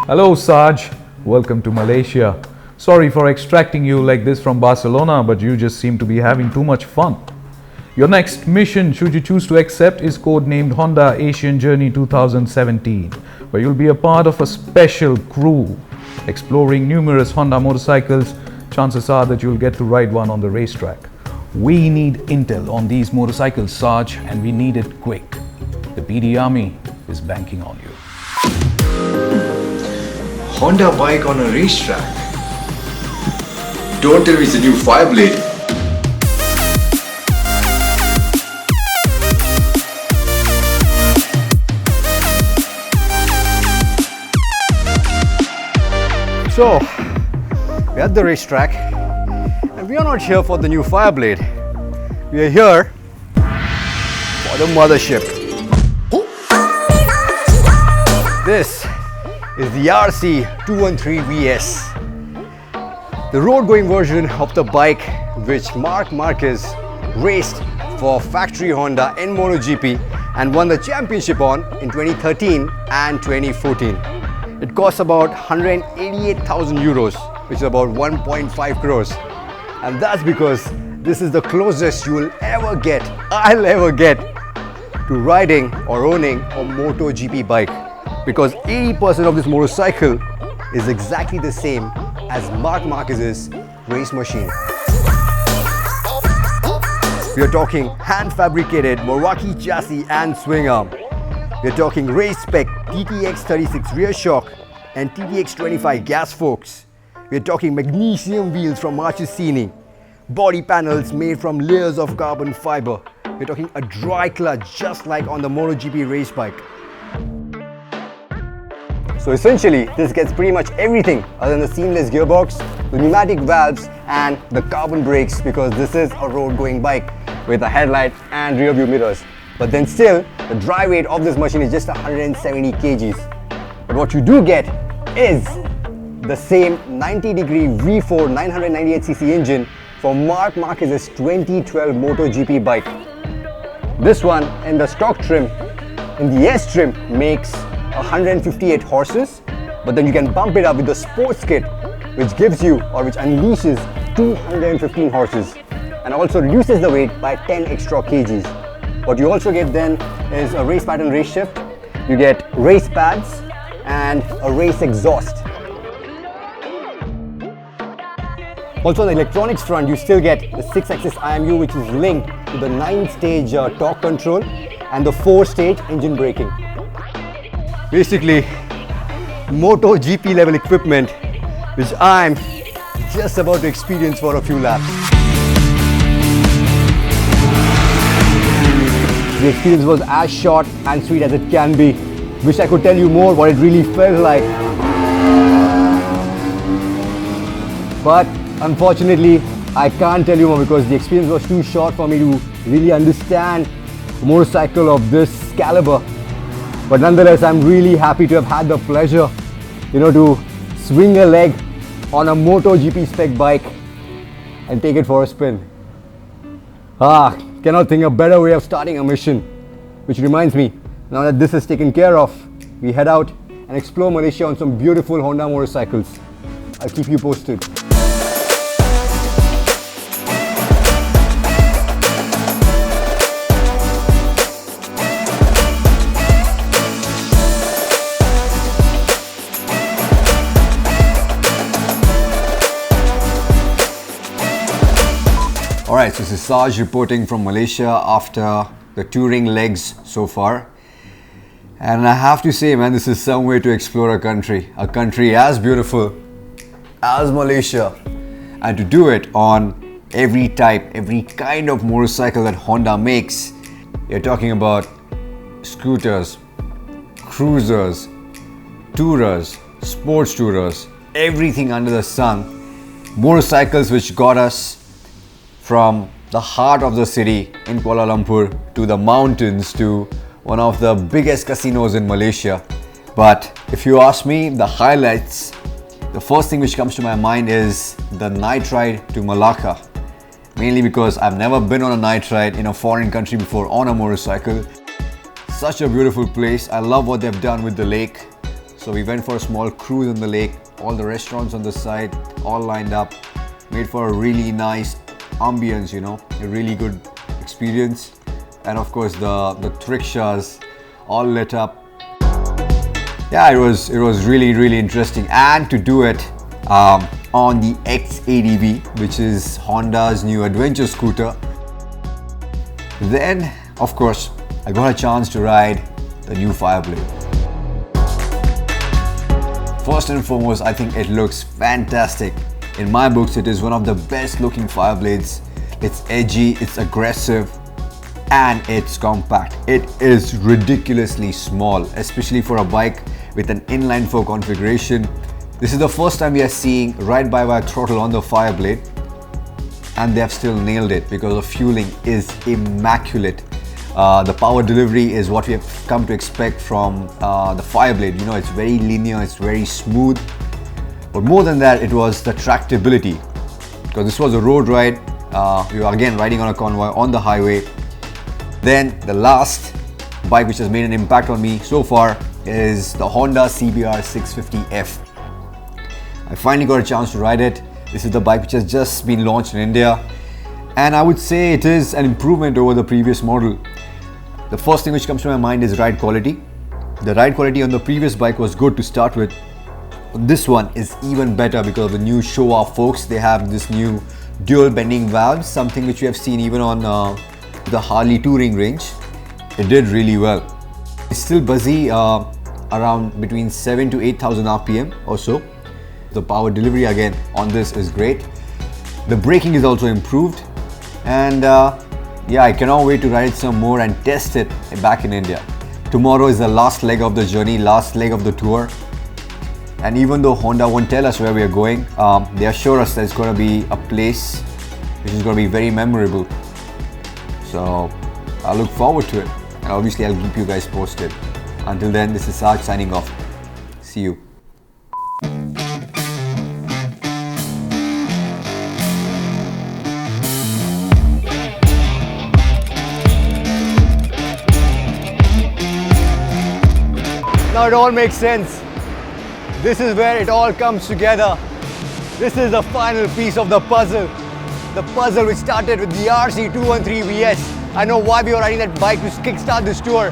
Hello Sarge, welcome to Malaysia. Sorry for extracting you like this from Barcelona, but you just seem to be having too much fun. Your next mission, should you choose to accept, is codenamed Honda Asian Journey 2017, where you'll be a part of a special crew exploring numerous Honda motorcycles. Chances are that you'll get to ride one on the racetrack. We need intel on these motorcycles, Sarge, and we need it quick. The PD Army is banking on you. Honda bike on a racetrack? Don't tell me it's a new FIREBLADE. So, we're at the racetrack and we are not here for the new FIREBLADE. We are here for the mothership. This is the RC213V-S, the road-going version of the bike which Marc Marquez raced for factory Honda in MotoGP and won the championship on in 2013 and 2014. It costs about 188,000 euros, which is about 1.5 crores. And that's because this is the closest you will ever get, I'll ever get, to riding or owning a MotoGP bike. Because 80% of this motorcycle is exactly the same as Marc Marquez's race machine. We are talking hand-fabricated Meraki chassis and swing arm. We are talking race spec TTX36 rear shock and TTX25 gas forks. We are talking magnesium wheels from Marchesini, body panels made from layers of carbon fiber. We are talking a dry clutch just like on the MotoGP race bike. So essentially, this gets pretty much everything other than the seamless gearbox, the pneumatic valves and the carbon brakes, because this is a road-going bike with a headlight and rear view mirrors. But then still, the dry weight of this machine is just 170 kgs. But what you do get is the same 90-degree V4 998cc engine from Marc Marquez's 2012 MotoGP bike. This one in the stock trim, in the S trim, makes 158 horses, but then you can bump it up with the sports kit, which gives you or which unleashes 215 horses and also reduces the weight by 10 extra kgs. What you also get then is a race pattern race shift, you get race pads and a race exhaust. Also on the electronics front, you still get the 6-axis IMU, which is linked to the 9-stage torque control and the 4-stage engine braking. Basically, MotoGP level equipment, which I'm just about to experience for a few laps. The experience was as short and sweet as it can be. Wish I could tell you more what it really felt like. But unfortunately, I can't tell you more because the experience was too short for me to really understand a motorcycle of this caliber. But nonetheless, I'm really happy to have had the pleasure, to swing a leg on a MotoGP spec bike and take it for a spin. Cannot think of a better way of starting a mission. Which reminds me, now that this is taken care of, we head out and explore Malaysia on some beautiful Honda motorcycles. I'll keep you posted. Alright, so this is Sarge reporting from Malaysia after the touring legs so far. And I have to say, man, this is some way to explore a country as beautiful as Malaysia. And to do it on every type, every kind of motorcycle that Honda makes. You're talking about scooters, cruisers, tourers, sports tourers, everything under the sun. Motorcycles which got us from the heart of the city in Kuala Lumpur to the mountains to one of the biggest casinos in Malaysia. But if you ask me, the highlights, the first thing which comes to my mind is the night ride to Malacca. Mainly because I've never been on a night ride in a foreign country before on a motorcycle. Such a beautiful place. I love what they've done with the lake. So we went for a small cruise on the lake, all the restaurants on the side, all lined up, made for a really nice ambience, you know, a really good experience. And of course the rickshaws all lit up. Yeah, it was really interesting, and to do it on the x-adv, which is Honda's new adventure scooter. Then of course I got a chance to ride the new FIREBLADE. First and foremost, I think it looks fantastic. In my books, it is one of the best looking FIREBLADEs. It's edgy, it's aggressive, and it's compact. It is ridiculously small, especially for a bike with an inline 4 configuration. This is the first time we are seeing ride-by-wire throttle on the FIREBLADE, and they have still nailed it because the fueling is immaculate. The power delivery is what we have come to expect from the FIREBLADE. You know, it's very linear, it's very smooth. But more than that, it was the tractability, because this was a road ride. We were again riding on a convoy on the highway. Then the last bike which has made an impact on me so far is the Honda RC213V-S. I finally got a chance to ride it. This is the bike which has just been launched in India, and I would say it is an improvement over the previous model. The first thing which comes to my mind is ride quality. The ride quality on the previous bike was good to start with. This one is even better because of the new show-off forks. They have this new dual bending valves, something which we have seen even on the Harley touring range. It did really well. It's still buzzy around between 7 to 8,000 RPM or so. The power delivery again on this is great. The braking is also improved, and yeah, I cannot wait to ride it some more and test it back in India. Tomorrow is the last leg of the journey, last leg of the tour. And even though Honda won't tell us where we are going, they assure us that it's going to be a place which is going to be very memorable. So I look forward to it, and obviously I'll keep you guys posted. Until then, this is Sarge signing off. See you. Now it all makes sense. This is where it all comes together. This is the final piece of the puzzle. The puzzle which started with the RC213V-S. I know why we were riding that bike to kickstart this tour.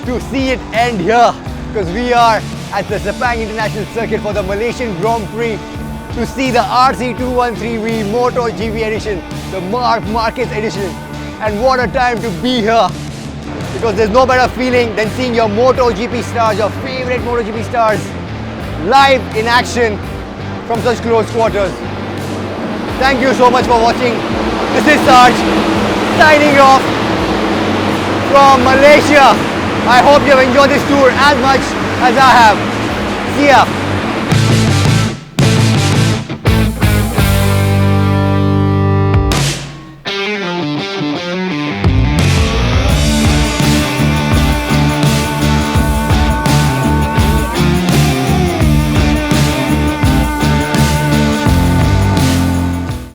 To see it end here, because we are at the Sepang International Circuit for the Malaysian Grand Prix to see the RC213V MotoGP edition, the Marc Marquez edition. And what a time to be here, because there's no better feeling than seeing your MotoGP stars, your favorite MotoGP stars, live in action from such close quarters. Thank you so much for watching. This is Sarge signing off from Malaysia. I hope you have enjoyed this tour as much as I have. See ya.